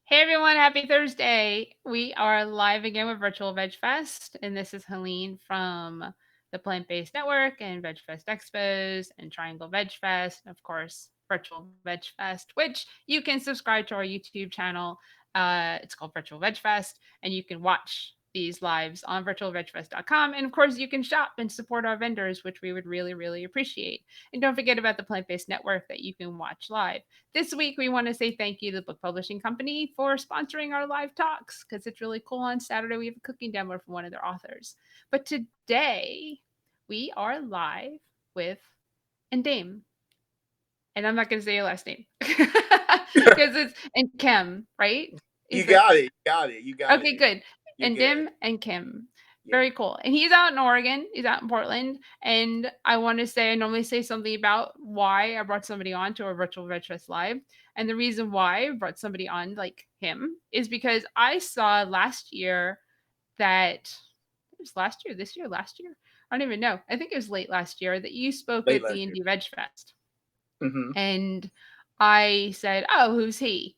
Hey everyone, happy Thursday. We are live again with Virtual Veg Fest, and this is Helene from the Plant Based Network and Veg Fest Expos and Triangle Veg Fest, and of course, Virtual Veg Fest, which you can subscribe to our YouTube channel. It's called Virtual Veg Fest, and you can watch these lives on virtualvegfest.com. And of course, you can shop and support our vendors, which we would really, really appreciate. And don't forget about the Plant Based Network that you can watch live. This week, we want to say thank you to the Book Publishing Company for sponsoring our live talks because it's really cool. On Saturday, we have a cooking demo from one of their authors. But today, we are live with Ndem. And I'm not going to say your last name because it's Nkem, right? You Is that got it. You got it. You got okay? it. Good. You're good. Ndem Nkem. Yeah. Very cool. And he's out in Oregon. He's out in Portland. And I want to say, I normally say something about why I brought somebody on to our virtual Veg Fest Live. And the reason why I brought somebody on like him is because I saw last year that it was last year, this year, last year. I don't even know. I think it was late last year that you spoke Late at the last year. Indie Veg Fest. Hmm. And I said, "Oh, who's he?"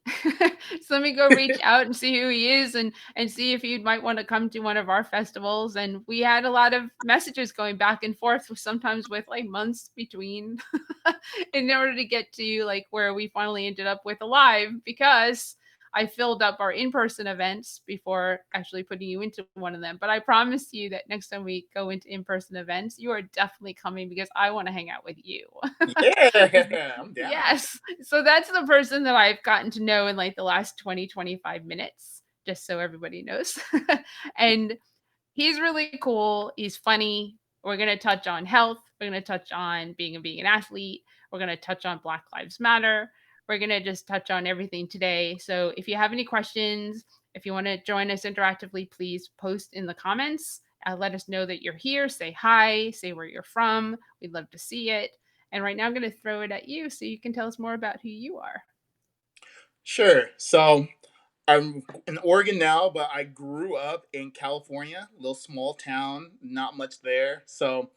So let me go reach out and see who he is and see if he might want to come to one of our festivals. And we had a lot of messages going back and forth, sometimes with like months between, in order to get to like where we finally ended up with a live because I filled up our in-person events before actually putting you into one of them. But I promise you that next time we go into in-person events, you are definitely coming because I want to hang out with you. Yeah, I'm down. Yes. So that's the person that I've gotten to know in like the last 20, 25 minutes, just so everybody knows. And he's really cool. He's funny. We're going to touch on health. We're going to touch on being a vegan athlete. We're going to touch on Black Lives Matter. We're going to just touch on everything today. So if you have any questions, if you want to join us interactively, please post in the comments. Let us know that you're here. Say hi, say where you're from. We'd love to see it. And right now, I'm going to throw it at you so you can tell us more about who you are. Sure. So I'm in Oregon now, but I grew up in California, a little small town, not much there. So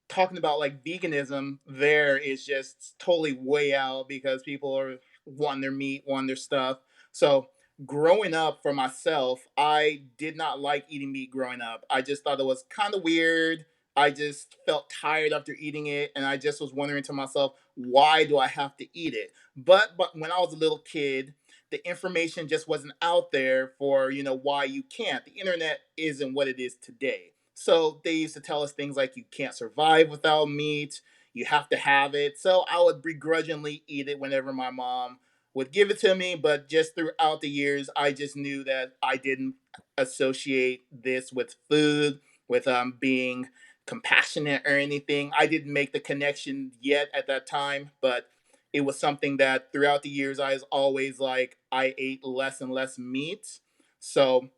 talking about like veganism there is just totally way out because people are wanting their meat, wanting their stuff. So growing up for myself, I did not like eating meat growing up. I just thought it was kind of weird. I just felt tired after eating it, and I just was wondering to myself, why do I have to eat it? But when I was a little kid, the information just wasn't out there for why you can't. The internet isn't what it is today. So they used to tell us things like you can't survive without meat, you have to have it. So I would begrudgingly eat it whenever my mom would give it to me. But just throughout the years, I just knew that I didn't associate this with food, with being compassionate or anything. I didn't make the connection yet at that time, but it was something that throughout the years I was always like I ate less and less meat. So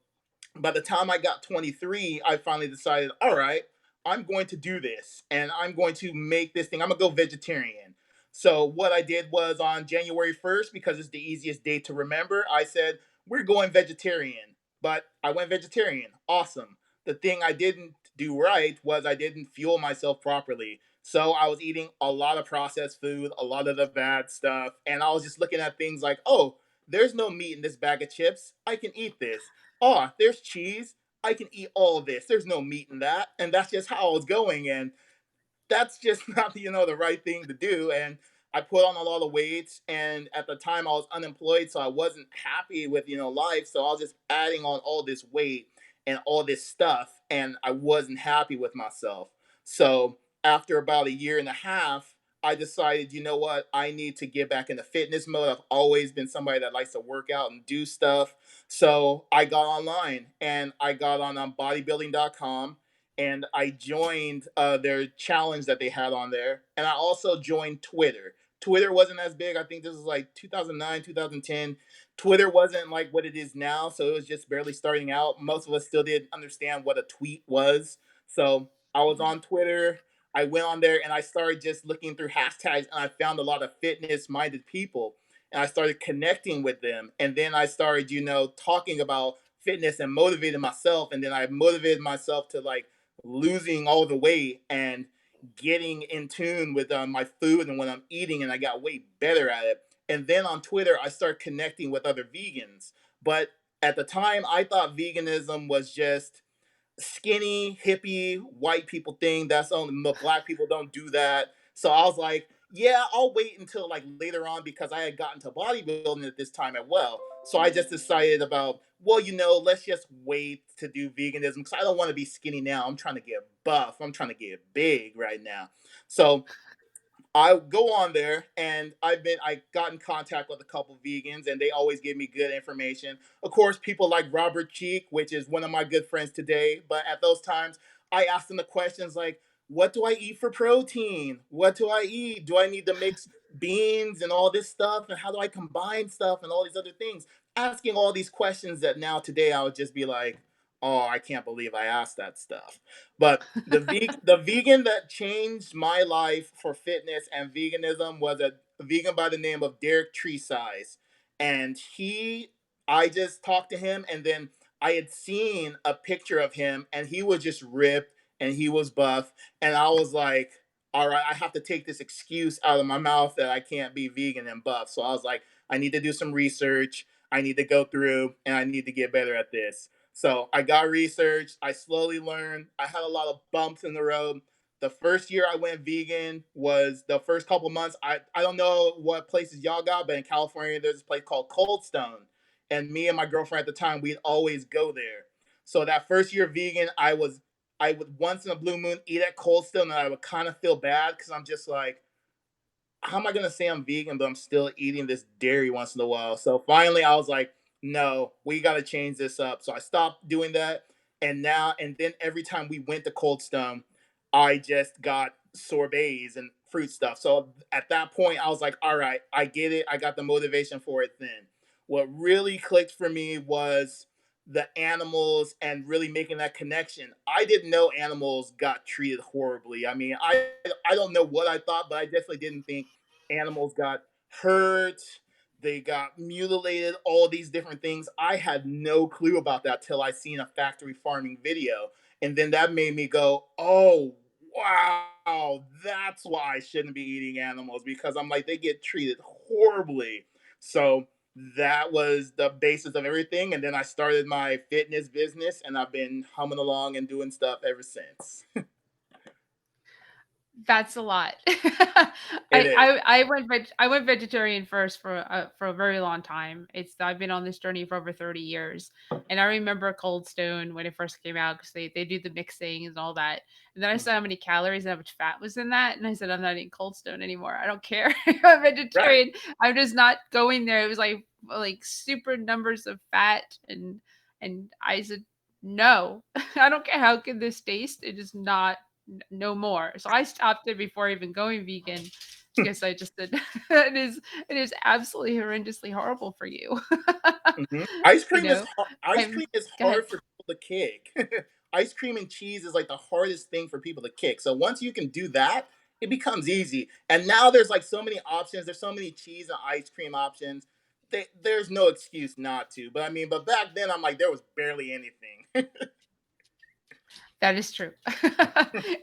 by the time I got 23, I finally decided, all right, I'm going to do this and I'm going to make this thing. I'm going to go vegetarian. So, what I did was on January 1st, because it's the easiest date to remember, I said, we're going vegetarian. But I went vegetarian. Awesome. The thing I didn't do right was I didn't fuel myself properly. So, I was eating a lot of processed food, a lot of the bad stuff. And I was just looking at things like, oh, there's no meat in this bag of chips. I can eat this. Oh, there's cheese. I can eat all of this. There's no meat in that. And that's just how I was going. And that's just not, the right thing to do. And I put on a lot of weight. And at the time I was unemployed. So I wasn't happy with, life. So I was just adding on all this weight and all this stuff. And I wasn't happy with myself. So after about a year and a half, I decided, you know what, I need to get back into fitness mode. I've always been somebody that likes to work out and do stuff. So I got online and I got on bodybuilding.com and I joined their challenge that they had on there. And I also joined Twitter. Twitter wasn't as big. I think this was like 2009, 2010. Twitter wasn't like what it is now. So it was just barely starting out. Most of us still didn't understand what a tweet was. So I was on Twitter. I went on there and I started just looking through hashtags and I found a lot of fitness minded people and I started connecting with them. And then I started, talking about fitness and motivating myself. And then I motivated myself to like losing all the weight and getting in tune with my food and what I'm eating. And I got way better at it. And then on Twitter, I started connecting with other vegans. But at the time, I thought veganism was just skinny, hippie, white people thing. That's only black people don't do that. So I was like, yeah, I'll wait until like later on because I had gotten to bodybuilding at this time as well. So I just decided about, well, let's just wait to do veganism because I don't want to be skinny now. I'm trying to get buff. I'm trying to get big right now. So I go on there and I got in contact with a couple of vegans and they always give me good information. Of course, people like Robert Cheek, which is one of my good friends today, but at those times I asked them the questions like, what do I eat for protein? What do I eat? Do I need to mix beans and all this stuff? And how do I combine stuff and all these other things? Asking all these questions that now today I would just be like, oh, I can't believe I asked that stuff. But the vegan that changed my life for fitness and veganism was a vegan by the name of Derek Tree Size, and I just talked to him, and then I had seen a picture of him, and he was just ripped and he was buff, and I was like, all right, I have to take this excuse out of my mouth that I can't be vegan and buff. So I was like, I need to do some research. I need to go through, and I need to get better at this. So I got research. I slowly learned. I had a lot of bumps in the road. The first year I went vegan was the first couple months. I don't know what places y'all got, but in California, there's this place called Cold Stone. And me and my girlfriend at the time, we'd always go there. So that first year vegan, I would once in a blue moon eat at Cold Stone and I would kind of feel bad because I'm just like, how am I gonna say I'm vegan, but I'm still eating this dairy once in a while? So finally, I was like, no, we gotta change this up. So I stopped doing that, and then every time we went to Cold Stone, I just got sorbets and fruit stuff. So at that point, I was like, all right, I get it. I got the motivation for it. Then what really clicked for me was the animals and really making that connection. I didn't know animals got treated horribly. I mean, I don't know what I thought, but I definitely didn't think animals got hurt, they got mutilated, all these different things. I had no clue about that till I seen a factory farming video. And then that made me go, oh, wow, that's why I shouldn't be eating animals because I'm like, they get treated horribly. So that was the basis of everything. And then I started my fitness business and I've been humming along and doing stuff ever since. That's a lot. It is. I went vegetarian first for a very long time. I've been on this journey for over 30 years, and I remember Cold Stone when it first came out because they do the mixing and all that. And then I saw Mhm. how many calories and how much fat was in that, and I said, I'm not eating Cold Stone anymore. I don't care. I'm Right. vegetarian. I'm just not going there. It was like super numbers of fat, and I said no. I don't care how good this tastes. It is not no more. So I stopped it before even going vegan because I just did. It is absolutely horrendously horrible for you. Mhm. You know, Ice I'm cream is go ahead. hard for people to kick. Ice cream and cheese is like the hardest thing for people to kick. So once you can do that, it becomes easy. And now there's like so many options. There's so many cheese and ice cream options. There's no excuse not to. But I mean, but back then I'm like there was barely anything. That is true.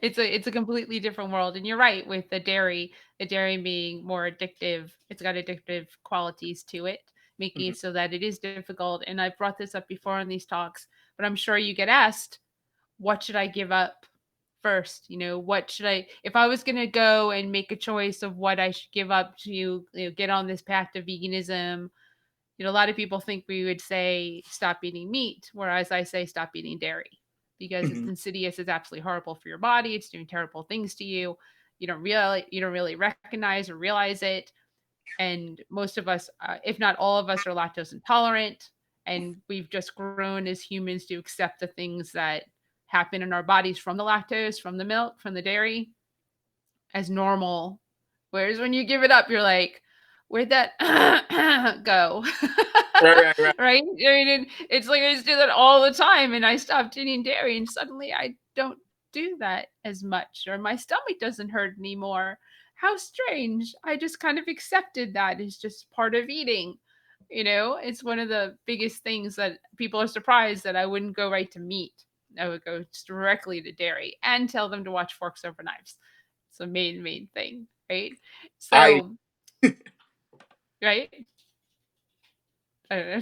It's a completely different world, and you're right with the dairy being more addictive. It's got addictive qualities to it, making Mhm, it so that it is difficult. And I've brought this up before in these talks, but I'm sure you get asked, what should I give up first? What should I, if I was going to go and make a choice of what I should give up to, get on this path to veganism, a lot of people think we would say stop eating meat, whereas I say stop eating dairy because it's mhm. insidious, it's absolutely horrible for your body, it's doing terrible things to you. You don't really recognize or realize it. And most of us, if not all of us, are lactose intolerant, and we've just grown as humans to accept the things that happen in our bodies from the lactose, from the milk, from the dairy as normal. Whereas when you give it up, you're like, where'd that go? Right, right, right. Right? I mean, it's like I used to do that all the time, and I stopped eating dairy, and suddenly I don't do that as much, or my stomach doesn't hurt anymore. How strange. I just kind of accepted that as just part of eating. It's one of the biggest things that people are surprised that I wouldn't go right to meat. I would go directly to dairy and tell them to watch Forks Over Knives. It's a main thing, right? I So, right? I don't know.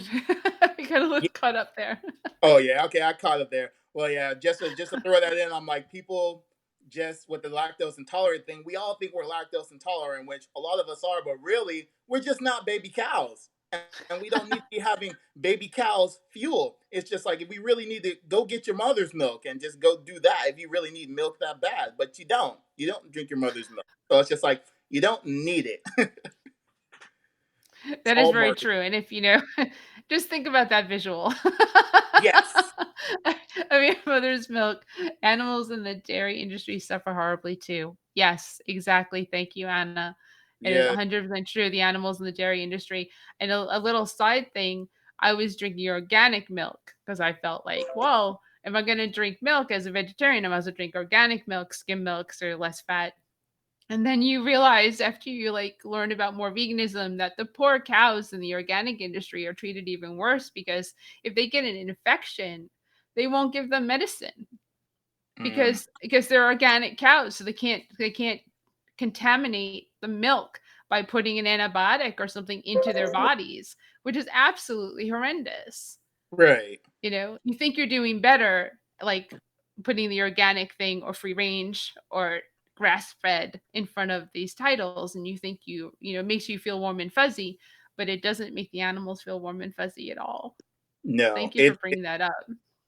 got a little caught up there. Oh yeah, okay, I caught it there. Well, yeah, just to throw that in, I'm like people just with the lactose intolerant thing. We all think we're lactose intolerant, which a lot of us are, but really we're just not baby cows, and we don't need to be having baby cows fuel. It's just like if we really need to go get your mother's milk and just go do that. If you really need milk that bad, but you don't drink your mother's milk, so it's just like you don't need it. It's That is all very marketing. true, and if you know just think about that visual. Yes. I mean, mother's milk. Animals in the dairy industry suffer horribly too. Yes, exactly. Thank you, Anna. It is Yeah. 100% true. The animals in the dairy industry. And a little side thing, I was drinking organic milk because I felt like, well, if I'm going to drink milk as a vegetarian, I might as well drink organic milk. Skim milks are less fat. And then you realize after you like learn about more veganism that the poor cows in the organic industry are treated even worse because if they get an infection, they won't give them medicine Mm, because they're organic cows, so they can't contaminate the milk by putting an antibiotic or something into their bodies, which is absolutely horrendous. right. You think you're doing better, like putting the organic thing or free range or grass fed in front of these titles, and you think it makes you feel warm and fuzzy, but it doesn't make the animals feel warm and fuzzy at all. No, Thank you for bringing that up.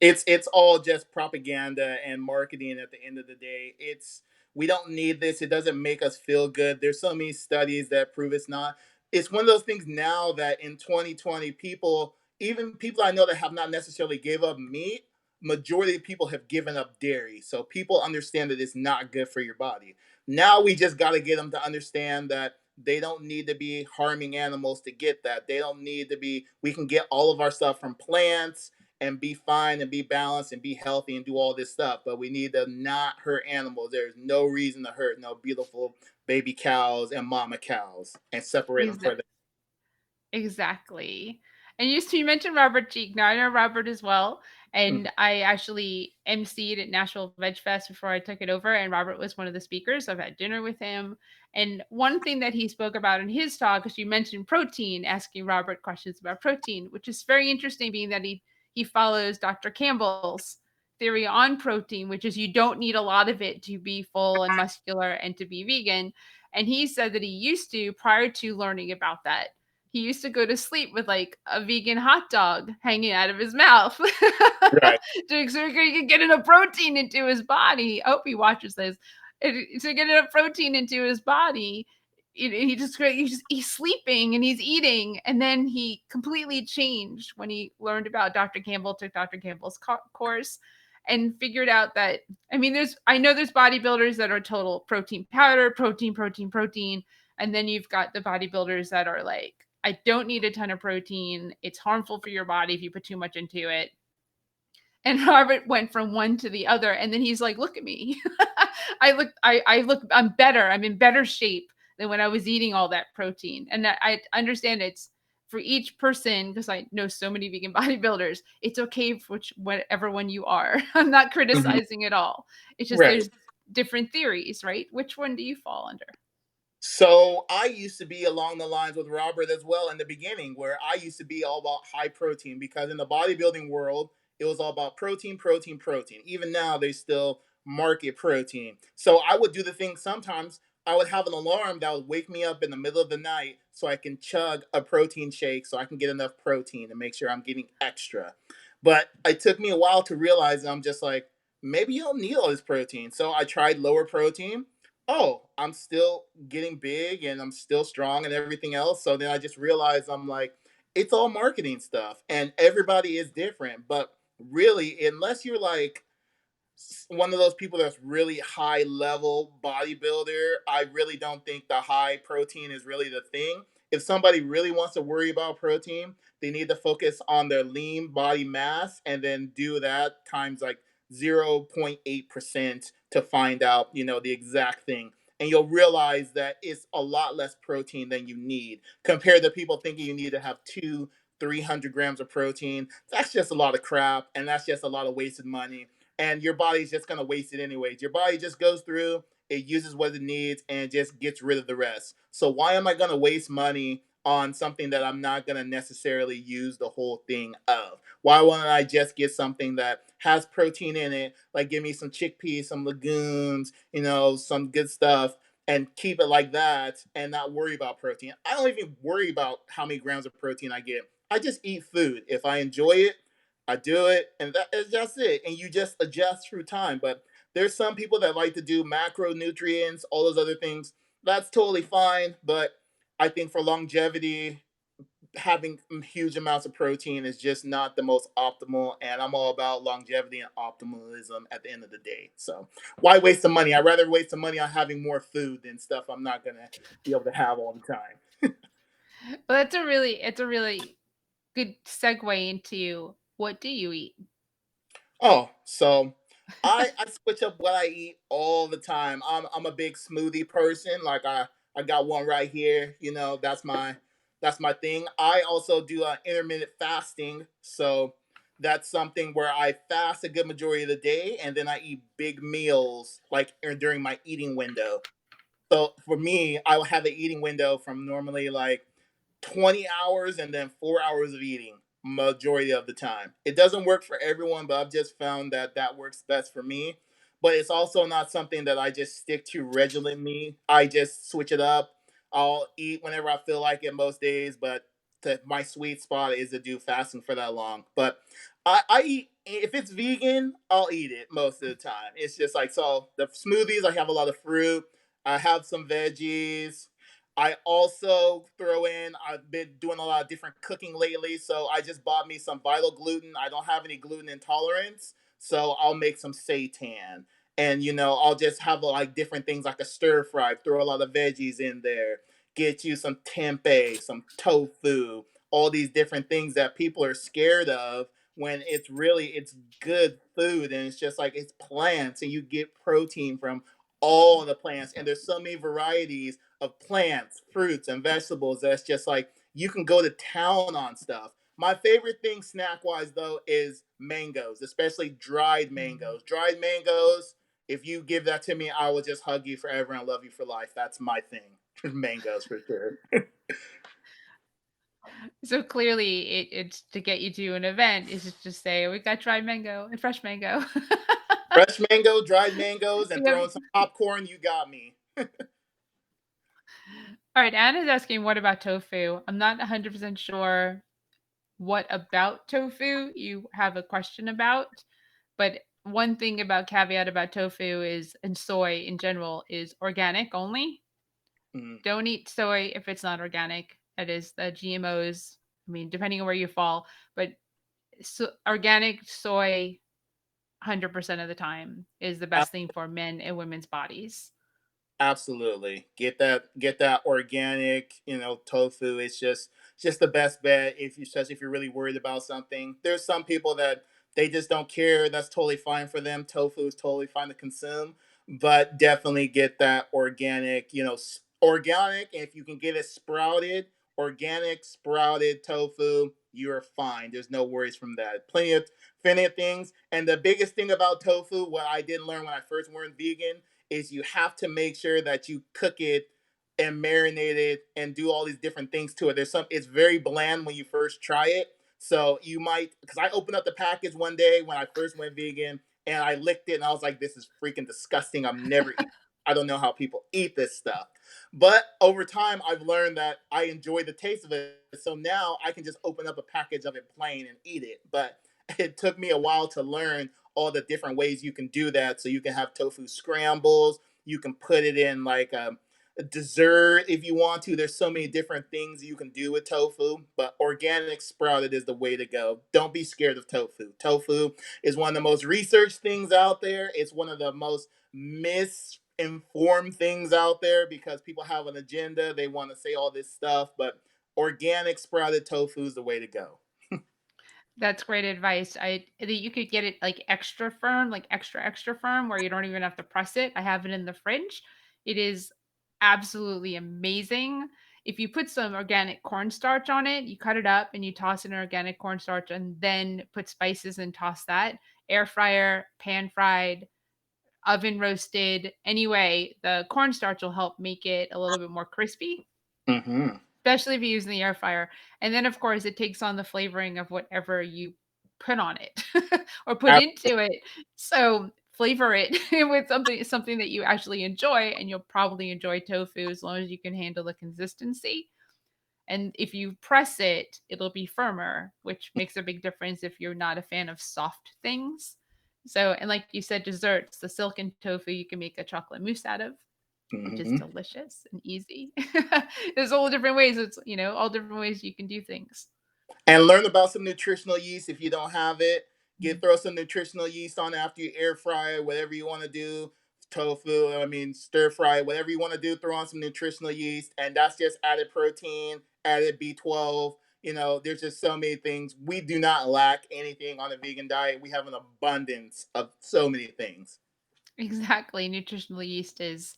it's all just propaganda and marketing at the end of the day. It's we don't need this. It doesn't make us feel good. There's so many studies that prove it's not. It's one of those things now that in 2020 people, even people I know that have not necessarily gave up meat, majority of people have given up dairy. So people understand that it's not good for your body. Now we just got to get them to understand that they don't need to be harming animals to get that. They don't need to be we can get all of our stuff from plants and be fine and be balanced and be healthy and do all this stuff. But we need to not hurt animals. There's no reason to hurt no beautiful baby cows and mama cows and separate them for the. Exactly. And you mentioned Robert Cheek. Now I know Robert as well, Mm, and I actually emceed at Nashville Veg Fest before I took it over, and Robert was one of the speakers. I've had dinner with him, and one thing that he spoke about in his talk is you mentioned protein, asking Robert questions about protein, which is very interesting, being that he follows Dr. Campbell's theory on protein, which is you don't need a lot of it to be full and muscular and to be vegan. And he said that he used to, prior to learning about that, he used to go to sleep with like a vegan hot dog hanging out of his mouth right. so he could get enough protein into his body. I hope he watches this. To get enough protein into his body, he's sleeping and he's eating, and then he completely changed when he learned about Dr. Campbell, took Dr. Campbell's course, and figured out that I know there's bodybuilders that are total protein powder, protein, protein, protein, and then you've got the bodybuilders that are like, I don't need a ton of protein. It's harmful for your body if you put too much into it. And Robert went from one to the other, and then he's like, "Look at me. I'm better. I'm in better shape than when I was eating all that protein." And I understand it's for each person because I know so many vegan bodybuilders. It's okay for whatever one you are. I'm not Mhm. criticizing at all. It's just Right. there's different theories, right? Which one do you fall under? So I used to be along the lines with Robert as well in the beginning, where I used to be all about high protein because in the bodybuilding world, it was all about protein, protein, protein. Even now, they still market protein. So I would do the thing sometimes. I would have an alarm that would wake me up in the middle of the night so I can chug a protein shake so I can get enough protein and make sure I'm getting extra. But it took me a while to realize I'm just like, maybe you don't need all this protein. So I tried lower protein. Oh, I'm still getting big and I'm still strong and everything else. So then I just realized I'm like, it's all marketing stuff and everybody is different. But really, unless you're like one of those people that's really high level bodybuilder, I really don't think the high protein is really the thing. If somebody really wants to worry about protein, they need to focus on their lean body mass and then do that times like 0.8% to find out, the exact thing. And you'll realize that it's a lot less protein than you need compared to people thinking you need to have 300 grams of protein. That's just a lot of crap and that's just a lot of wasted money, and your body's just going to waste it anyways. Your body just goes through, it uses what it needs, and just gets rid of the rest. So why am I going to waste money on something that I'm not going to necessarily use the whole thing of. Why wouldn't I just get something that has protein in it, like give me some chickpeas, some legumes, some good stuff, and keep it like that and not worry about protein. I don't even worry about how many grams of protein I get. I just eat food. If I enjoy it, I do it, and that is just it. And you just adjust through time. But there's some people that like to do macronutrients, all those other things. That's totally fine. But I think for longevity, having huge amounts of protein is just not the most optimal. And I'm all about longevity and optimalism at the end of the day. So why waste the money? I'd rather waste the money on having more food than stuff I'm not gonna be able to have all the time. Well, it's a really good segue into what do you eat? Oh, so I switch up what I eat all the time. I'm a big smoothie person. Like I got one right here. That's my thing. I also do intermittent fasting. So that's something where I fast a good majority of the day, and then I eat big meals like during my eating window. So for me, I will have the eating window from normally like 20 hours and then 4 hours of eating majority of the time. It doesn't work for everyone, but I've just found that that works best for me. But it's also not something that I just stick to regularly. I just switch it up. I'll eat whenever I feel like it most days, but my sweet spot is to do fasting for that long. But I eat, if it's vegan, I'll eat it most of the time. It's just like, so the smoothies, I have a lot of fruit. I have some veggies. I also throw in, I've been doing a lot of different cooking lately. So I just bought me some vital gluten. I don't have any gluten intolerance. So I'll make some seitan. And, I'll just have like different things like a stir fry, throw a lot of veggies in there, get you some tempeh, some tofu, all these different things that people are scared of when it's good food, and it's just like it's plants and you get protein from all the plants, and there's so many varieties of plants, fruits, and vegetables that's just like you can go to town on stuff. My favorite thing snack wise though is mangoes, especially dried Mm. mangoes. Dried mangoes, if you give that to me, I will just hug you forever and love you for life. That's my thing. Mangoes for sure. So clearly, it's to get you to an event is just say we got dried mango and fresh mango. Fresh mango, dried mangoes, and Yep. throwing some popcorn, you got me. All right, Anna's asking, what about tofu? I'm not 100% sure what about tofu you have a question about, but one thing about caveat about tofu is, and soy in general, is organic only. Mm, Don't eat soy if it's not organic. That is the GMOs. I mean, depending on where you fall, but organic soy 100% of the time is the best thing for men and women's bodies. absolutely. Get that organic, tofu. It's just the best bet if you especially if you're really worried about something. There's some people that they just don't care. That's totally fine for them. Tofu is totally fine to consume, but definitely get that organic, organic. If you can get it sprouted, organic sprouted tofu, you're fine. There's no worries from that. Plenty of things. And the biggest thing about tofu, what I didn't learn when I first went vegan, is you have to make sure that you cook it and marinate it and do all these different things to it. It's very bland when you first try it. So you might, because I opened up the package one day when I first went vegan and I licked it and I was like, this is freaking disgusting. I'm never eating. I don't know how people eat this stuff. But over time, I've learned that I enjoy the taste of it. So now I can just open up a package of it plain and eat it. But it took me a while to learn all the different ways you can do that. So you can have tofu scrambles. You can put it in like a dessert if you want to. There's so many different things you can do with tofu, but organic sprouted is the way to go. Don't be scared of tofu. Tofu is one of the most researched things out there. It's one of the most misinformed things out there because people have an agenda. They want to say all this stuff, but organic sprouted tofu is the way to go. That's great advice. You could get it like extra firm, like extra firm, where you don't even have to press it. I have it in the fridge. It is absolutely amazing. If you put some organic cornstarch on it, you cut it up and you toss in organic cornstarch and then put spices and toss that. Air fryer, pan fried, oven roasted. Anyway, the cornstarch will help make it a little bit more crispy. Mm-hmm. especially if you use in the air fryer. And then, of course, it takes on the flavoring of whatever you put on it or put into it. So flavor it with something that you actually enjoy, and you'll probably enjoy tofu as long as you can handle the consistency. And if you press it, it'll be firmer, which makes a big difference if you're not a fan of soft things. So, and like you said, desserts, the silken tofu you can make a chocolate mousse out of, which is Hmm. delicious and easy. There's all different ways. It's, all different ways you can do things. And learn about some nutritional yeast if you don't have it. Mm. Throw some nutritional yeast on after you air fry, whatever you want to do. Tofu, I mean, stir fry, whatever you want to do, throw on some nutritional yeast. And that's just added protein, added B12. There's just so many things. We do not lack anything on a vegan diet. We have an abundance of so many things. Exactly. Nutritional yeast is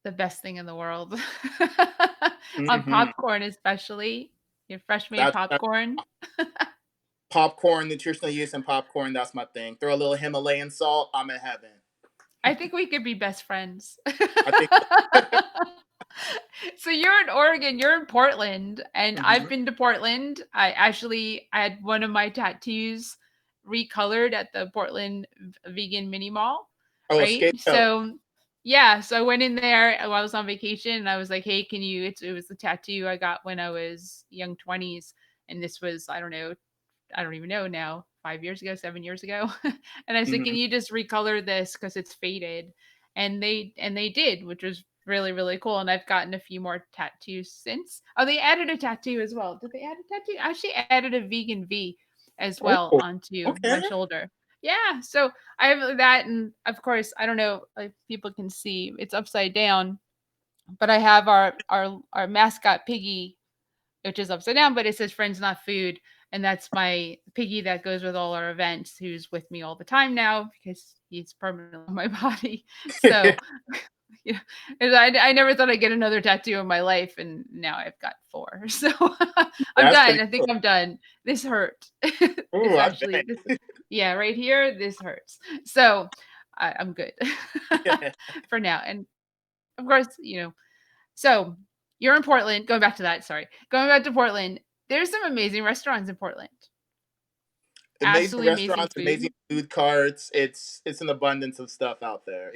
the best thing in the world. On Hmm. popcorn, especially your fresh made That's popcorn. popcorn, nutritional yeast, and popcorn. That's my thing. Throw a little Himalayan salt. I'm in heaven. I think we could be best friends. I think. So you're in Oregon, you're in Portland, and I've Hmm. been to Portland. I had one of my tattoos recolored at the Portland Vegan Mini Mall, Oh, a right? scapegoat. So yeah, so I went in there while I was on vacation and I was like, "Hey, can you it was the tattoo I got when I was young 20s, and this was I don't even know now, 5 years ago, 7 years ago." And I said, Hmm. "Can you just recolor this because it's faded?" And they did, which was really really cool. And I've gotten a few more tattoos since. Oh, they added a tattoo as well. Did they add a tattoo? I actually added a vegan V as well Oh, onto okay. my shoulder. Yeah, so I have that, and of course, I don't know if people can see it's upside down, but I have our mascot piggy, which is upside down, but it says friends not food. And that's my piggy that goes with all our events, who's with me all the time now because he's permanently on my body. So yeah, and I never thought I'd get another tattoo in my life, and now I've got four. So I'm That's done. pretty I think cool. I'm done. This hurt. Ooh, It's I actually bet. this. Yeah, right here. This hurts. So I'm good for now. And of course, so you're in Portland. Going back to that, sorry. Going back to Portland, there's some amazing restaurants in Portland. Amazing Absolutely amazing restaurants, food. amazing food carts. It's an abundance of stuff out there.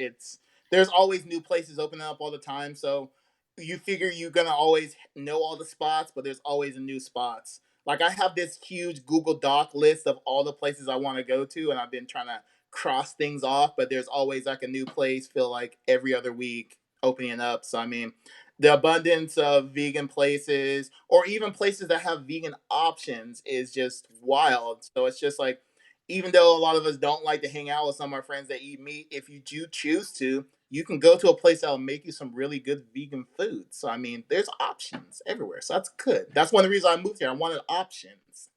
There's always new places opening up all the time. So you figure you're gonna always know all the spots, but there's always a new spots. Like I have this huge Google Doc list of all the places I want to go to, and I've been trying to cross things off. But there's always like a new place. Feel like every other week opening up. So I mean, the abundance of vegan places or even places that have vegan options is just wild. So it's just like, even though a lot of us don't like to hang out with some of our friends that eat meat, if you do choose to, you can go to a place that'll make you some really good vegan food. So I mean, there's options everywhere. So that's good. That's one of the reasons I moved here. I wanted options.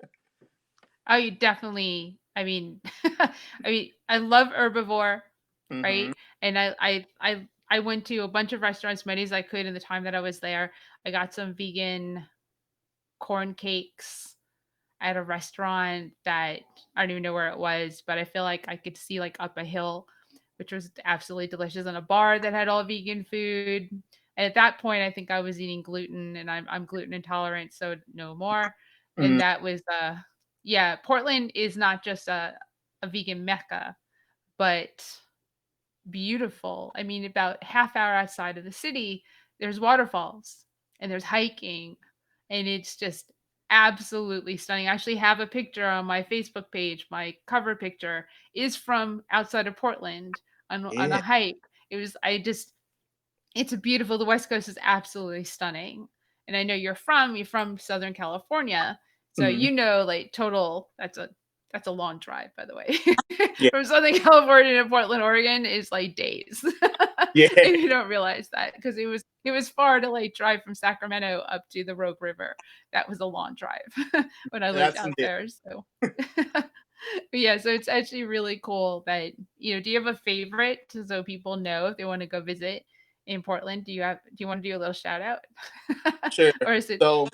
Oh, you definitely. I mean, I love herbivore, Hmm. right? And I went to a bunch of restaurants, many as I could in the time that I was there. I got some vegan corn cakes at a restaurant that I don't even know where it was, but I feel like I could see like up a hill, which was absolutely delicious, and a bar that had all vegan food. And at that point, I think I was eating gluten, and I'm gluten intolerant, so no more. And Mm. that was yeah, Portland is not just a vegan mecca, but beautiful. I mean, about half hour outside of the city, there's waterfalls and there's hiking, and it's just absolutely stunning. I actually have a picture on my Facebook page. My cover picture is from outside of Portland on a Yeah. hike. It was I just it's beautiful. The West Coast is absolutely stunning. And I know you're from Southern California. So Hmm. like total that's a long drive, by the way. Yeah. From Southern California to Portland, Oregon is like days. Yeah. And you don't realize that because it was far to like drive from Sacramento up to the Rogue River. That was a long drive when I lived That's out indeed. there. So but yeah, so it's actually really cool that, do you have a favorite so people know if they want to go visit in Portland? Do you want to do a little shout out? Sure. Or is it So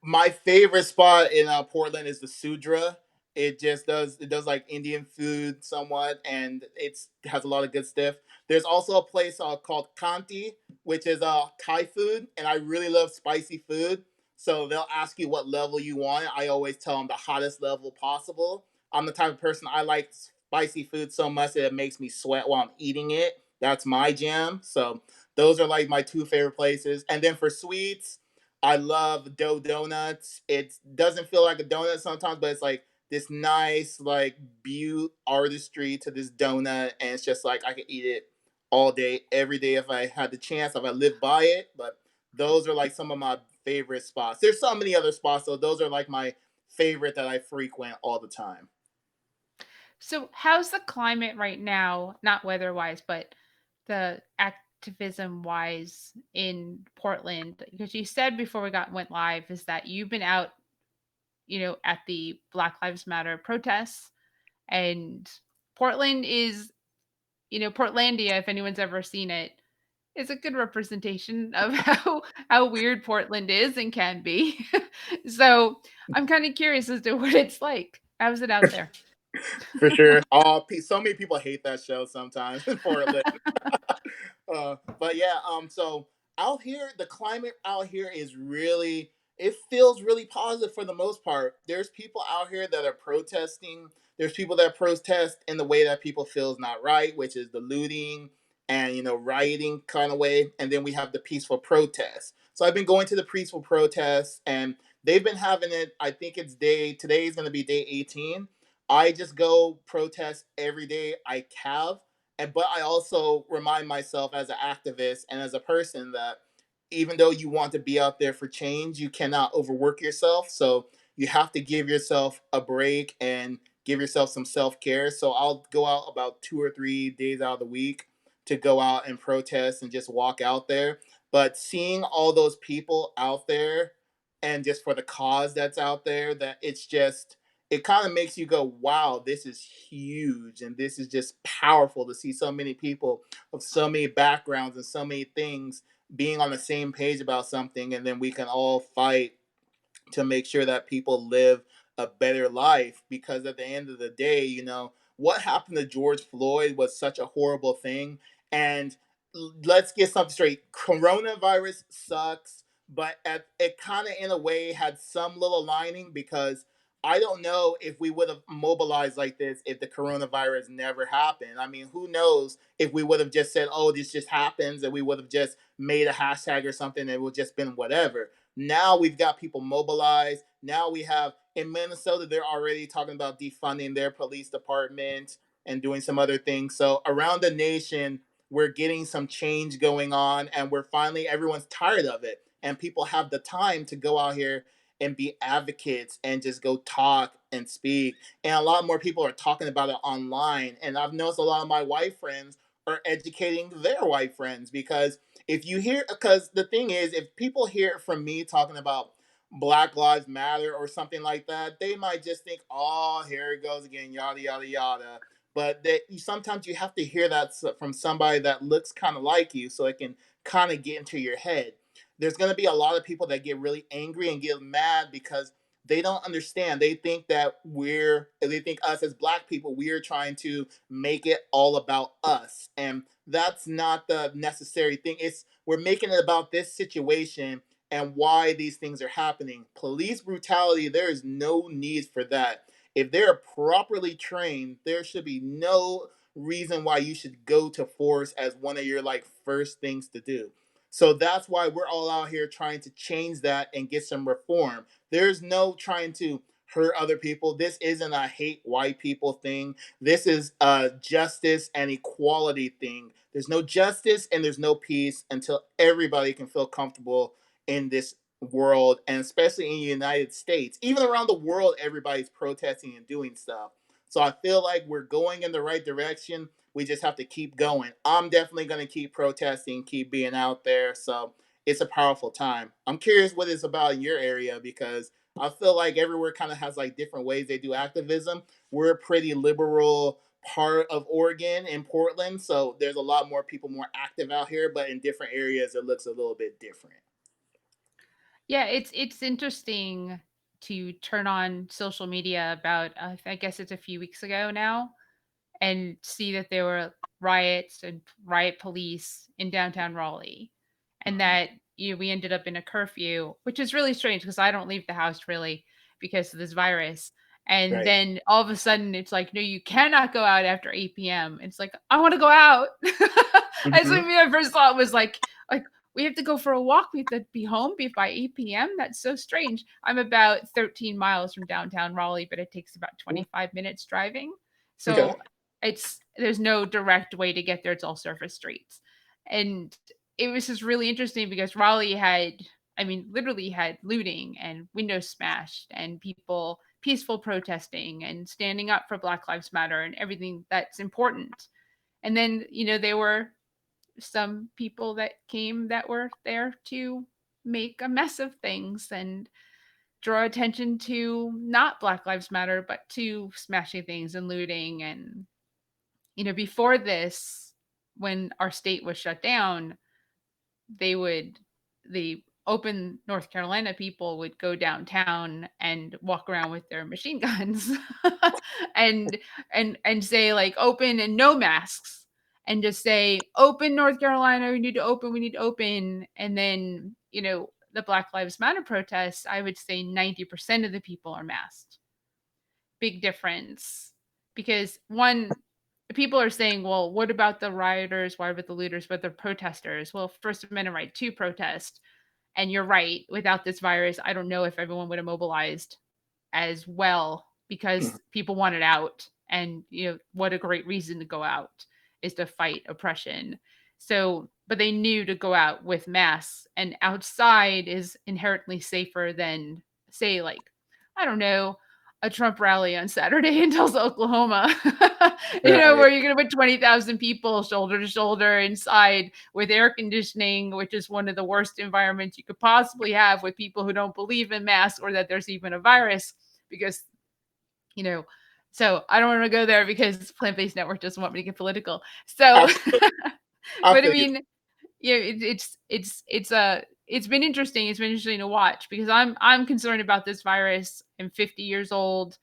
my favorite spot in Portland is the Sudra. It does like Indian food somewhat, and it's has a lot of good stuff. There's also a place called Kanti, which is Thai food, and I really love spicy food. So they'll ask you what level you want. I always tell them the hottest level possible. I'm the type of person, I like spicy food so much that it makes me sweat while I'm eating it. That's my jam. So those are like my two favorite places. And then for sweets, I love dough donuts. It doesn't feel like a donut sometimes, but it's like this nice like beaut artistry to this donut, and it's just like I could eat it all day, every day if I had the chance, if I lived by it. But those are like some of my favorite spots. There's so many other spots, so those are like my favorite that I frequent all the time. So, how's the climate right now? Not weather wise, but the activism wise in Portland? Because you said before we got went live is that you've been out, at the Black Lives Matter protests, and Portland is, Portlandia. If anyone's ever seen it, is a good representation of how weird Portland is and can be. So I'm kind of curious as to what it's like. How's it out there? For sure. Oh, so many people hate that show sometimes in Portland. But yeah, so out here, the climate out here is really, it feels really positive for the most part. There's people out here that are protesting. There's people that protest in the way that people feel is not right, which is the looting and rioting kind of way. And then we have the peaceful protests. So I've been going to the peaceful protests, and they've been having it. I think it's today is going to be day 18. I just go protest every day I have, and but I also remind myself as an activist and as a person that even though you want to be out there for change, you cannot overwork yourself. So you have to give yourself a break and give yourself some self care. So I'll go out about 2 or 3 days out of the week to go out and protest and just walk out there. But seeing all those people out there and just for the cause that's out there, that it's just, it kind of makes you go, wow, this is huge. And this is just powerful to see so many people of so many backgrounds and so many things being on the same page about something. And then we can all fight to make sure that people live a better life, because at the end of the day, what happened to George Floyd was such a horrible thing. And let's get something straight, coronavirus sucks, but it kind of in a way had some little lining, because I don't know if we would have mobilized like this if the coronavirus never happened. I mean, who knows if we would have just said, oh, this just happens, and we would have just made a hashtag or something, and it would just been whatever. Now we've got people mobilized. Now we have in Minnesota, they're already talking about defunding their police department and doing some other things. So around the nation, we're getting some change going on, and we're finally, everyone's tired of it. And people have the time to go out here and be advocates and just go talk and speak. And a lot more people are talking about it online. And I've noticed a lot of my white friends are educating their white friends, because if you hear, because the thing is, if people hear it from me talking about Black Lives Matter or something like that, they might just think, oh, here it goes again, yada yada yada. But sometimes you have to hear that from somebody that looks kind of like you, so it can kind of get into your head. There's going to be a lot of people that get really angry and get mad because they don't understand. They think us as black people, we're trying to make it all about us. And that's not the necessary thing. It's we're making it about this situation and why these things are happening. Police brutality, there is no need for that. If they're properly trained, there should be no reason why you should go to force as one of your like first things to do. So that's why we're all out here trying to change that and get some reform. There's no trying to hurt other people. This isn't a hate white people thing. This is a justice and equality thing. There's no justice and there's no peace until everybody can feel comfortable in this world, and especially in the United States. Even around the world, everybody's protesting and doing stuff. So I feel like we're going in the right direction. We just have to keep going. I'm definitely going to keep protesting, keep being out there. So it's a powerful time. I'm curious what it's about in your area, because I feel like everywhere kind of has like different ways they do activism. We're a pretty liberal part of Oregon in Portland, so there's a lot more people more active out here, but in different areas it looks a little bit different. Yeah, it's interesting. to turn on social media about, I guess it's a few weeks ago now, and see that there were riots and riot police in downtown Raleigh, and Mhm. that we ended up in a curfew, which is really strange because I don't leave the house really because of this virus. And Right. then all of a sudden, it's like, no, you cannot go out after 8 p.m. It's like, I want to go out. As Mhm. like, my first thought was like we have to go for a walk. We have to be home by 8 p.m. That's so strange. I'm about 13 miles from downtown Raleigh, but it takes about Ooh, 25 minutes driving. okay. So there's no direct way to get there. It's all surface streets. And it was just really interesting because Raleigh had, I mean, literally had looting and windows smashed and people peaceful protesting and standing up for Black Lives Matter and everything that's important. And then, there were some people that came that were there to make a mess of things and draw attention to not Black Lives Matter, but to smashing things and looting. And, before this, when our state was shut down, they would the open North Carolina people would go downtown and walk around with their machine guns and and say like open and no masks and just say open North Carolina, we need to open. And then, the Black Lives Matter protests, I would say 90% of the people are masked. Big difference. Because one, people are saying, well, what about the rioters? What about the looters? What about the protesters? Well, First Amendment right to protest. And you're right. Without this virus, I don't know if everyone would have mobilized as well Mhm. because people wanted out. And, what a great reason to go out is to fight oppression. So, but they knew to go out with masks, and outside is inherently safer than, say, like, I don't know, a Trump rally on Saturday in Tulsa, Oklahoma, Right. where you're going to put 20,000 people shoulder to shoulder inside with air conditioning, which is one of the worst environments you could possibly have with people who don't believe in masks or that there's even a virus. Because, you know, so I don't want to go there because Plant Based Network doesn't want me to get political. So, Absolutely. I but I feel you. mean, it's been interesting. It's been interesting to watch because I'm concerned about this virus. I'm 50 years old.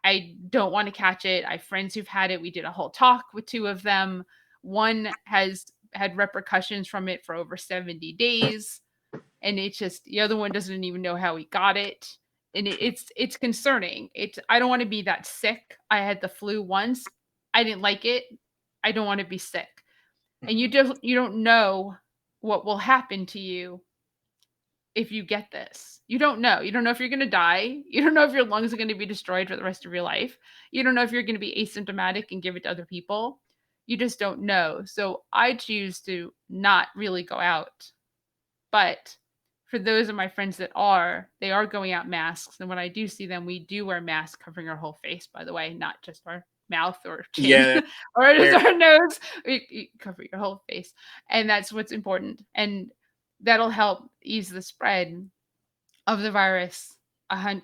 I don't want to catch it. I have friends who've had it. We did a whole talk with two of them. One has had repercussions from it for over 70 days, and it's just the other one doesn't even know how he got it. And it's concerning. It's I don't want to be that sick. I had the flu once. I didn't like it. I don't want to be sick. And Mhm. you don't know what will happen to you if you get this. You don't know. You don't know if you're going to die. You don't know if your lungs are going to be destroyed for the rest of your life. You don't know if you're going to be asymptomatic and give it to other people. You just don't know. So I choose to not really go out. But for those of my friends that they are going out masks. And when I do see them, we do wear masks covering our whole face, by the way, not just our mouth or chin Yeah. or just Very. our nose. You cover your whole face. And that's what's important. And that'll help ease the spread of the virus.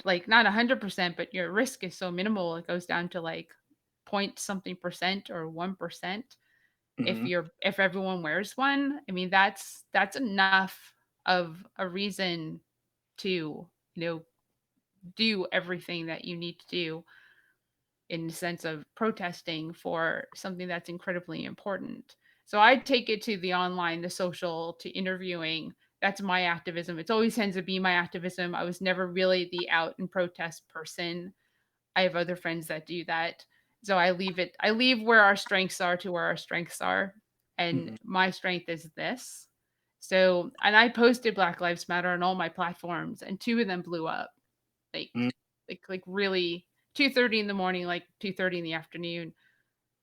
Like not 100%, but your risk is so minimal. It goes down to like point something percent or 1% Mhm. if everyone wears one. I mean, that's enough of a reason to, do everything that you need to do in the sense of protesting for something that's incredibly important. So I take it to the online, the social, to interviewing. That's my activism. It's always tends to be my activism. I was never really the out and protest person. I have other friends that do that. So I leave where our strengths are to where our strengths are. And Mhm. my strength is this. So, and I posted Black Lives Matter on all my platforms, and two of them blew up. Like, Mm. really 2:30 in the morning, like 2:30 in the afternoon,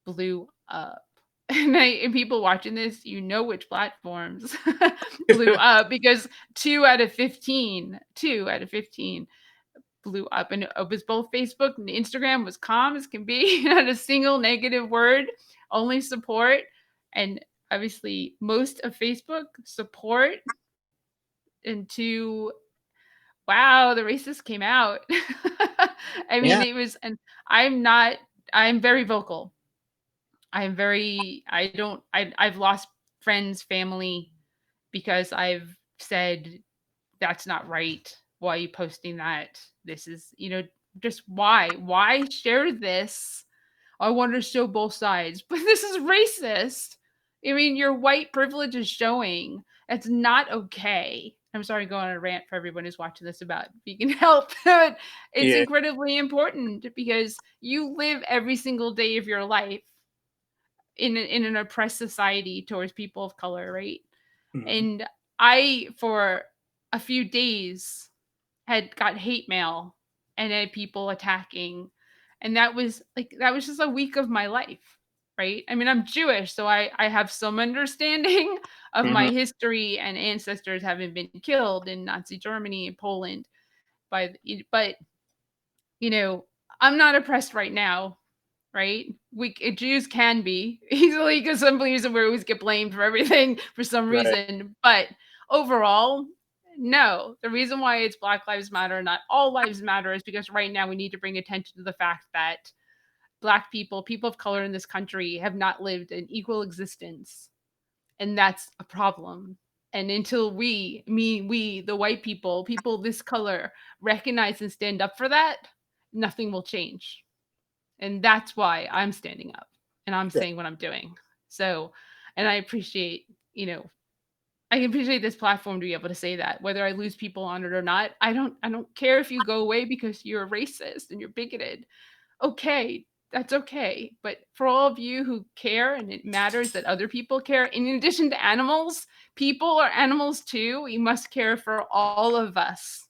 blew up. And people watching this, which platforms blew up because 2 out of 15 blew up, and it was both Facebook and Instagram was calm as can be, not a single negative word, only support. And obviously most of Facebook support into, wow, the racist came out. I mean, Yeah. it was, and I'm not, I'm very vocal. I've lost friends, family, because I've said that's not right. Why are you posting that? this is, just why share this? I want to show both sides, but this is racist. I mean, your white privilege is showing. It's not okay. I'm sorry to go on a rant for everyone who's watching this about vegan health, but it's Yeah. incredibly important because you live every single day of your life in an oppressed society towards people of color, right? Mhm. And I, for a few days, had got hate mail and had people attacking, and that was just a week of my life, right? I mean, I'm Jewish, so I have some understanding of my Mhm. history and ancestors having been killed in Nazi Germany and Poland but you know I'm not oppressed right now, right? Jews can be easily because some reason we always get blamed for everything for some Right. reason. But overall, no. The reason why it's Black Lives Matter, not all lives matter, is because right now we need to bring attention to the fact that Black people, people of color in this country, have not lived an equal existence, and that's a problem. And until we, the white people this color, recognize and stand up for that, nothing will change. And that's why I'm standing up and I'm Yeah. saying what I'm doing. So, and I appreciate, I appreciate this platform to be able to say that. Whether I lose people on it or not, I don't care if you go away because you're a racist and you're bigoted. Okay, that's okay. But for all of you who care and it matters that other people care, in addition to animals, people are animals too. We must care for all of us.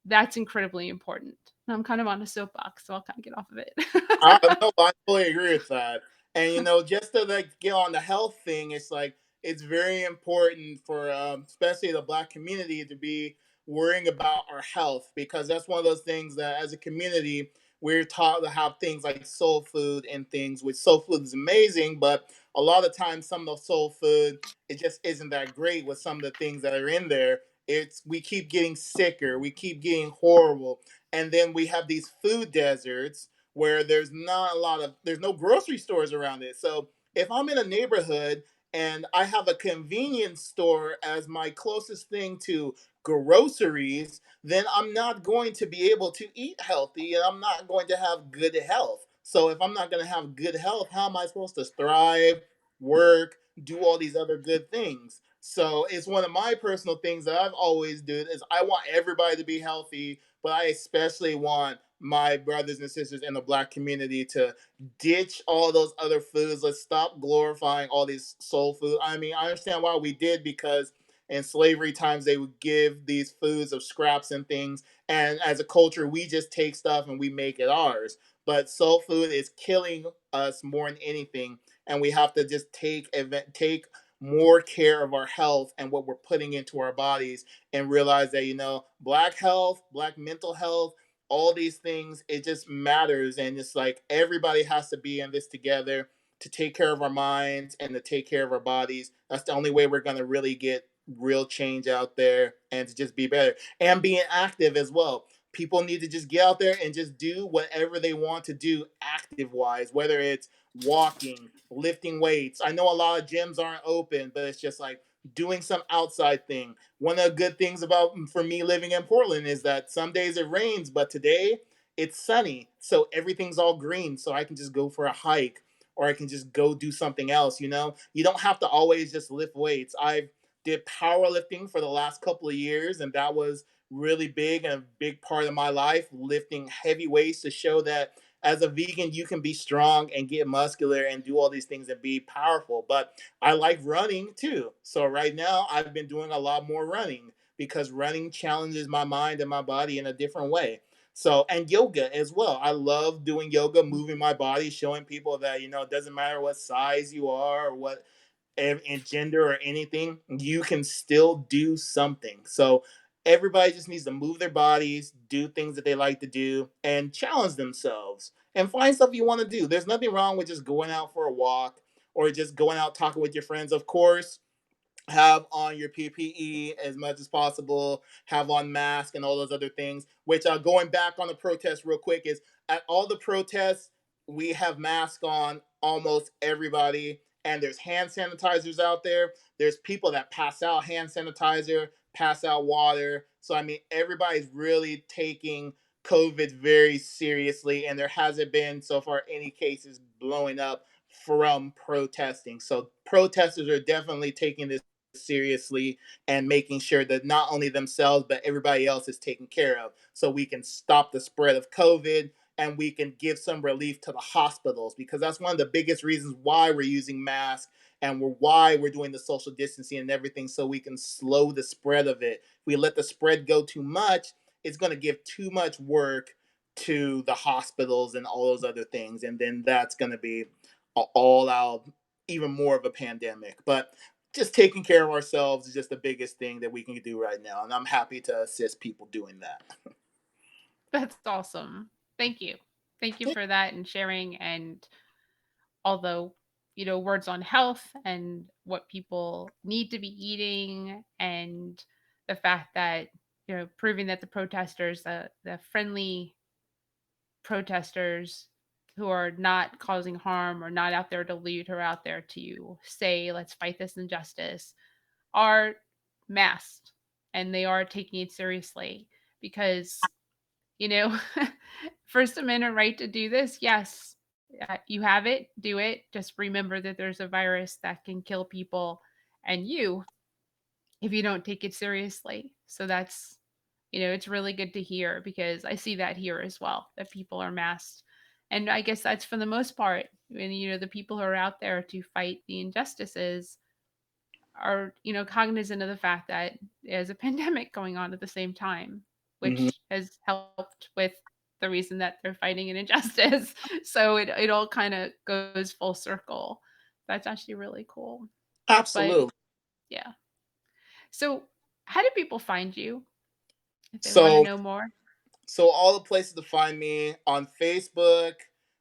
That's incredibly important. And I'm kind of on a soapbox, so I'll kind of get off of it. No, I fully agree with that. And just to like get on the health thing, it's like it's very important for especially the Black community to be worrying about our health, because that's one of those things that as a community we're taught to have things like soul food and things, which soul food is amazing, but a lot of times some of the soul food, it just isn't that great with some of the things that are in there. It's we keep getting sicker, we keep getting horrible, and then we have these food deserts where there's no grocery stores around it. So if I'm in a neighborhood and I have a convenience store as my closest thing to groceries, then I'm not going to be able to eat healthy and I'm not going to have good health. So if I'm not going to have good health, how am I supposed to thrive, work, do all these other good things? So it's one of my personal things that I've always done is I want everybody to be healthy, but I especially want my brothers and sisters in the Black community to ditch all those other foods. Let's stop glorifying all these soul food. I mean, I understand why we did, because in slavery times they would give these foods of scraps and things, and as a culture we just take stuff and we make it ours. But soul food is killing us more than anything, and we have to just take more care of our health and what we're putting into our bodies, and realize that Black health, Black mental health, all these things, it just matters. And it's like everybody has to be in this together to take care of our minds and to take care of our bodies. That's the only way we're going to really get real change out there and to just be better and being active as well. People need to just get out there and just do whatever they want to do active wise, whether it's walking, lifting weights. I know a lot of gyms aren't open, but it's just like doing some outside thing. One of the good things about for me living in Portland is that some days it rains, but today it's sunny, so everything's all green. So I can just go for a hike, or I can just go do something else. You don't have to always just lift weights. I've did powerlifting for the last couple of years, and that was really big and a big part of my life. Lifting heavy weights to show that as a vegan you can be strong and get muscular and do all these things and be powerful. But I like running too. So right now I've been doing a lot more running because running challenges my mind and my body in a different way. So, and yoga as well. I love doing yoga, moving my body, showing people that, it doesn't matter what size you are or what in gender or anything, you can still do something. So everybody just needs to move their bodies, do things that they like to do, and challenge themselves and find stuff you want to do. There's nothing wrong with just going out for a walk or just going out talking with your friends. Of course, have on your PPE as much as possible, have on mask and all those other things. Which going back on the protest real quick is at all the protests we have masks on almost everybody, and there's hand sanitizers out there. There's people that pass out hand sanitizer, pass out water. So I mean everybody's really taking COVID very seriously, and there hasn't been so far any cases blowing up from protesting. So protesters are definitely taking this seriously and making sure that not only themselves but everybody else is taken care of, so we can stop the spread of COVID and we can give some relief to the hospitals, because that's one of the biggest reasons why we're using masks and why we're doing the social distancing and everything, so we can slow the spread of it. If we let the spread go too much, it's going to give too much work to the hospitals and all those other things, and then that's going to be all out even more of a pandemic. But just taking care of ourselves is just the biggest thing that we can do right now, and I'm happy to assist people doing that. That's awesome. Thank you. Thank you for that and sharing, and although, words on health and what people need to be eating, and the fact that, proving that the protesters, the friendly protesters who are not causing harm or not out there to loot or out there to say, let's fight this injustice, are masked and they are taking it seriously because, you know, First Amendment right to do this, yes, you have it, do it. Just remember that there's a virus that can kill people and you if you don't take it seriously. So that's, it's really good to hear because I see that here as well, that people are masked. And I guess that's for the most part. And, the people who are out there to fight the injustices are, cognizant of the fact that there's a pandemic going on at the same time, Hmm. which has helped with the reason that they're fighting an injustice. So it all kind of goes full circle. That's actually really cool. But Absolutely. yeah. So how do people find you if they want to So know more? all the places to find me on Facebook.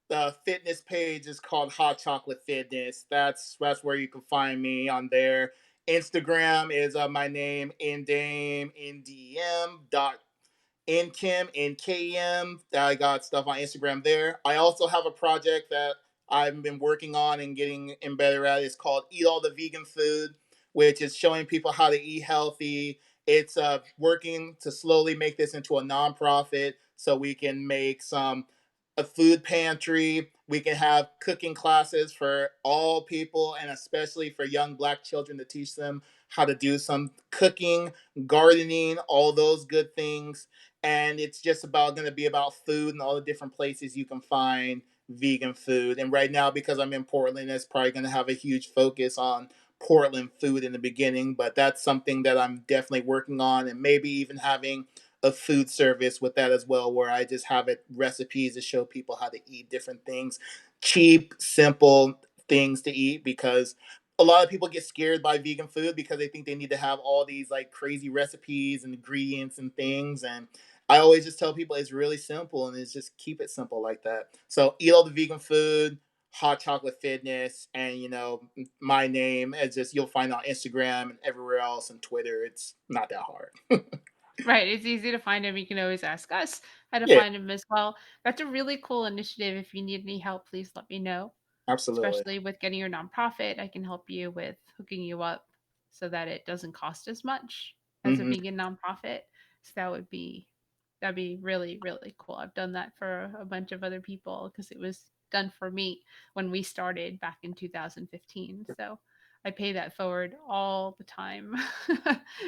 The fitness page is called Hot Chocolate Fitness. That's where you can find me on there. Instagram is my name, Ndem Ndem Nkem, NKM. I got stuff on Instagram there. I also have a project that I've been working on and getting in better at. It's called Eat All the Vegan Food, which is showing people how to eat healthy. It's working to slowly make this into a nonprofit so we can make a food pantry. We can have cooking classes for all people and especially for young Black children to teach them how to do some cooking, gardening, all those good things. And it's just about going to be about food and all the different places you can find vegan food. And right now, because I'm in Portland, it's probably going to have a huge focus on Portland food in the beginning, but that's something that I'm definitely working on, and maybe even having a food service with that as well, where I just have it recipes to show people how to eat different things, cheap, simple things to eat, because a lot of people get scared by vegan food because they think they need to have all these like crazy recipes and ingredients and things. And I always just tell people it's really simple, and it's just keep it simple like that. So eat all the vegan food, Hot Chocolate Fitness, and my name is just you'll find on Instagram and everywhere else and Twitter. It's not that hard. Right, it's easy to find him. You can always ask us how to Yeah, find him as well. That's a really cool initiative. If you need any help, please let me know. absolutely. Especially with getting your nonprofit, I can help you with hooking you up so that it doesn't cost as much as a Hmm. vegan nonprofit. So that'd be really really cool. I've done that for a bunch of other people because it was done for me when we started back in 2015. So I pay that forward all the time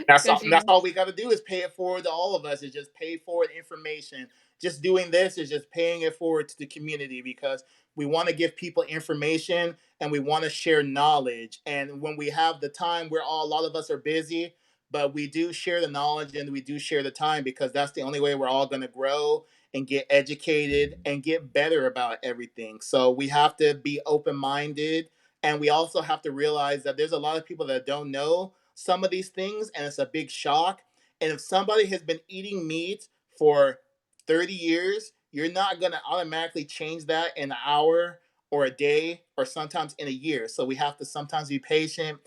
That's all. because That's all we got to do is pay it forward to all of us. Is just pay forward information. Just doing this is just paying it forward to the community, because we want to give people information and we want to share knowledge. And when we have the time, a lot of us are busy, but we do share the knowledge and we do share the time, because that's the only way we're all going to grow and get educated and get better about everything. So we have to be open minded, and we also have to realize that there's a lot of people that don't know some of these things, and it's a big shock. And if somebody has been eating meat for 30 years, you're not going to automatically change that in an hour or a day or sometimes in a year. So we have to sometimes be patient,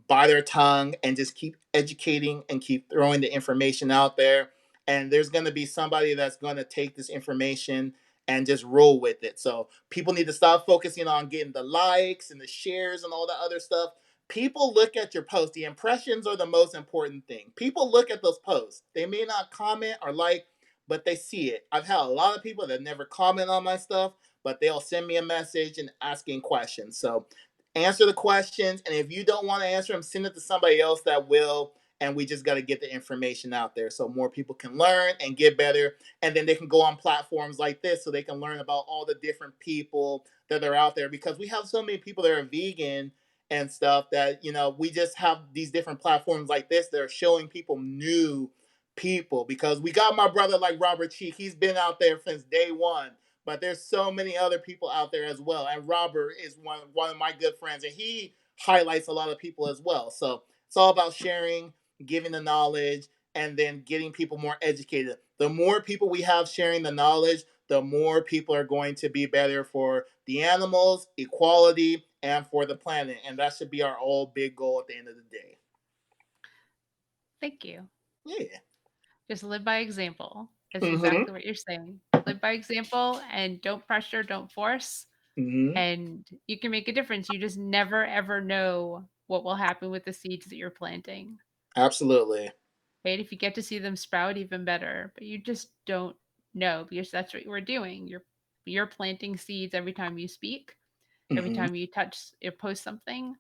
bite our tongue, and just keep educating and keep throwing the information out there. And there's going to be somebody that's going to take this information and just roll with it. So people need to stop focusing on getting the likes and the shares and all that other stuff. People look at your post. The impressions are the most important thing. People look at those posts. They may not comment or like, but they see it. I've had a lot of people that never comment on my stuff, but they'll send me a message and asking questions. So answer the questions, and if you don't want to answer them, send it to somebody else that will. And we just got to get the information out there so more people can learn and get better. And then they can go on platforms like this so they can learn about all the different people that are out there, because we have so many people that are vegan and stuff that, we just have these different platforms like this that are showing people new people, because we got my brother like Robert Cheek. He's been out there since day one. But there's so many other people out there as well. And Robert is one of my good friends, and he highlights a lot of people as well. So it's all about sharing, giving the knowledge, and then getting people more educated. The more people we have sharing the knowledge, the more people are going to be better for the animals, equality, and for the planet. And that should be our all big goal at the end of the day. Thank you. Yeah. Just live by example. That's Mm-hmm. exactly what you're saying. Live by example and don't pressure, don't force, Mm-hmm. and you can make a difference. You just never ever know what will happen with the seeds that you're planting. Absolutely. Right? If you get to see them sprout, even better. But you just don't know because that's what we're doing. You're planting seeds every time you speak, every Mm-hmm. time you touch or post something,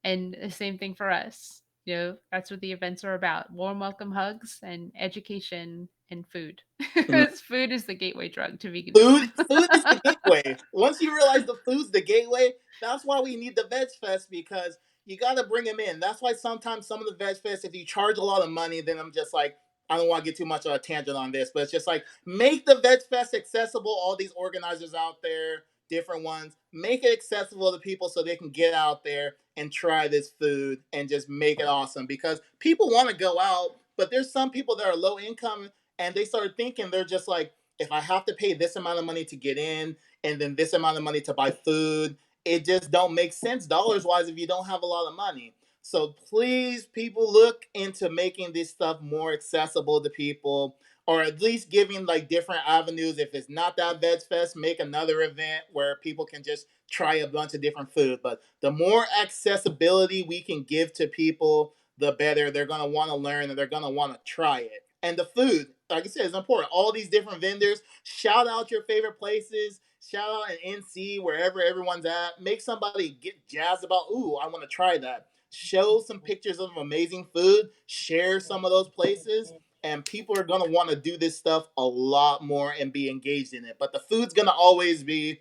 and the same thing for us. That's what the events are about: warm welcome hugs and education and food. Because food is the gateway drug to veganism. Food is the gateway. Once you realize the food's the gateway, that's why we need the Veg Fest, because you got to bring them in. That's why sometimes some of the Veg Fest, if you charge a lot of money, then I'm just like, I don't want to get too much of a tangent on this, but it's just like, make the Veg Fest accessible. All these organizers out there, different ones, make it accessible to people so they can get out there and try this food and just make it awesome, because people want to go out, but there's some people that are low income, and they start thinking, they're just like, if I have to pay this amount of money to get in and then this amount of money to buy food, it just don't make sense dollars wise if you don't have a lot of money. So please, people, look into making this stuff more accessible to people, or at least giving like different avenues. If it's not that Veg Fest, make another event where people can just try a bunch of different food. But the more accessibility we can give to people, the better. They're gonna want to learn and they're gonna want to try it. And the food, like I said, is important. All these different vendors, shout out your favorite places. Shout out an NC wherever everyone's at. Make somebody get jazzed about, ooh, I want to try that. Show some pictures of amazing food. Share some of those places. And people are going to want to do this stuff a lot more and be engaged in it. But the food's going to always be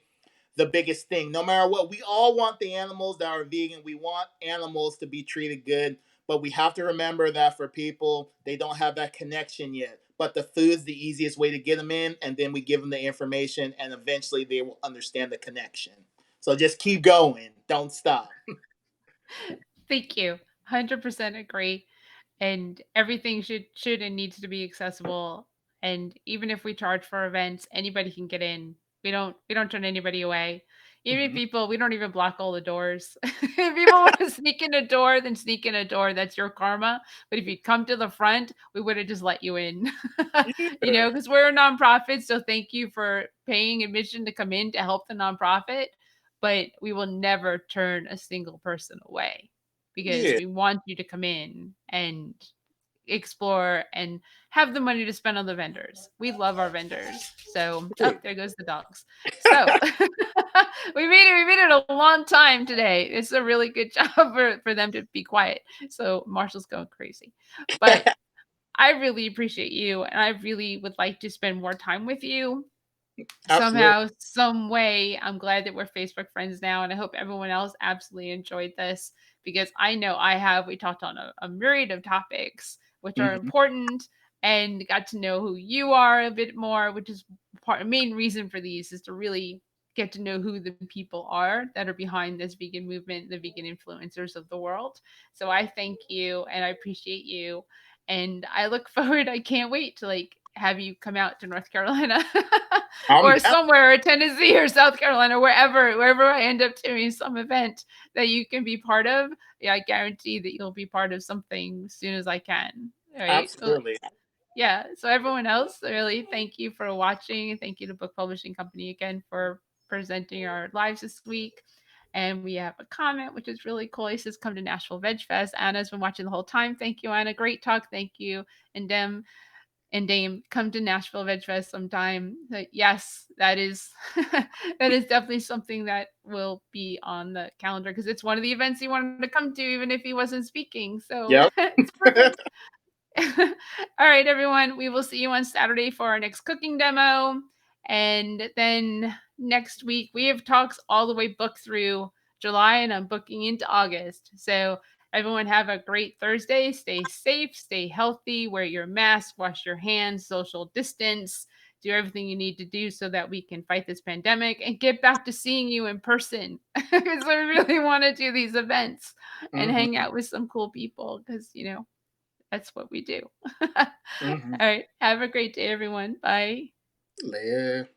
the biggest thing. No matter what, we all want the animals that are vegan. We want animals to be treated good, but we have to remember that for people, they don't have that connection yet. But the food's the easiest way to get them in, and then we give them the information, and eventually they will understand the connection. So just keep going. Don't stop. Thank you. 100% agree. And everything should and needs to be accessible. And even if we charge for events, anybody can get in. We don't turn anybody away. Even if Mhm. people, we don't even block all the doors. If people want to sneak in a door, then sneak in a door. That's your karma. But if you come to the front, we would have just let you in. Sure. Because we're a nonprofit. So thank you for paying admission to come in to help the nonprofit. But we will never turn a single person away because Yeah. we want you to come in and explore and have the money to spend on the vendors. We love our vendors. So, oh, Great. there goes the dogs. So, we made it a long time today. It's a really good job for them to be quiet. So, Marshall's going crazy. But I really appreciate you and I really would like to spend more time with you Absolutely. somehow, some way. I'm glad that we're Facebook friends now, and I hope everyone else absolutely enjoyed this because I know I have. We talked on a myriad of topics which are Mhm. important and got to know who you are a bit more, which is main reason for these is to really get to know who the people are that are behind this vegan movement, the vegan influencers of the world. So I thank you and I appreciate you and I look forward. I can't wait to have you come out to North Carolina I'm or down. somewhere, or Tennessee or South Carolina, wherever I end up doing some event that you can be part of. Yeah, I guarantee that you'll be part of something as soon as I can. Right? Absolutely. Yeah. So everyone else, really, thank you for watching. Thank you to Book Publishing Company again for presenting our lives this week. And we have a comment, which is really cool. He says, "Come to Nashville Veg Fest." Anna's been watching the whole time. Thank you, Anna. Great talk. Thank you. And Dem. And Dame, come to Nashville Veg Fest sometime. Yes, that is that is definitely something that will be on the calendar because it's one of the events he wanted to come to, even if he wasn't speaking. So Yep. it's perfect. All right, everyone. We will see you on Saturday for our next cooking demo. And then next week, we have talks all the way booked through July, and I'm booking into August. So, everyone, have a great Thursday. Stay safe, stay healthy, wear your mask, wash your hands, social distance, do everything you need to do so that we can fight this pandemic and get back to seeing you in person because I really want to do these events and hang Hmm. out with some cool people because, that's what we do. All Hmm. right. Have a great day, everyone. Bye. Later.